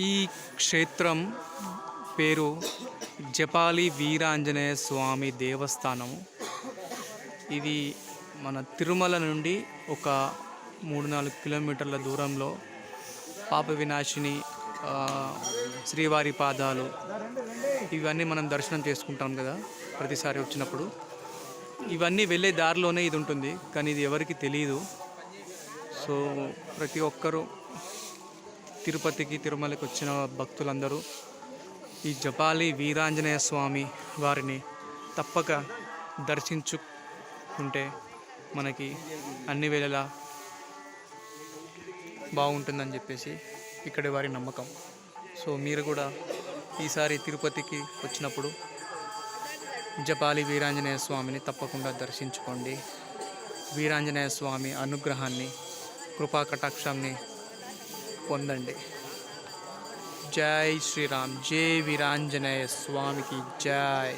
ఈ క్షేత్రం పేరు జపాలి వీరాంజనేయ స్వామి దేవస్థానము. ఇది మన తిరుమల నుండి ఒక 3-4 కిలోమీటర్ల దూరంలో పాప వినాశిని, శ్రీవారి పాదాలు ఇవన్నీ మనం దర్శనం చేసుకుంటాం కదా ప్రతిసారి వచ్చినప్పుడు. ఇవన్నీ వెళ్ళే దారిలోనే ఇది ఉంటుంది, కానీ ఇది ఎవరికి తెలియదు. సో ప్రతి ఒక్కరూ తిరుపతికి తిరుమలకి వచ్చిన భక్తులందరూ ఈ జపాలి వీరాంజనేయ స్వామి వారిని తప్పక దర్శించుకుంటే మనకి అన్ని వేళలా బాగుంటుందని చెప్పేసి ఇక్కడి వారి నమ్మకం. సో మీరు కూడా ఈసారి తిరుపతికి వచ్చినప్పుడు జపాలి వీరాంజనేయ స్వామిని తప్పకుండా దర్శించుకోండి. వీరాంజనేయ స్వామి అనుగ్రహాన్ని, కృపా కటాక్షాన్ని పొందండి. జై శ్రీరామ్, జై వీరాంజనేయ స్వామికి జై.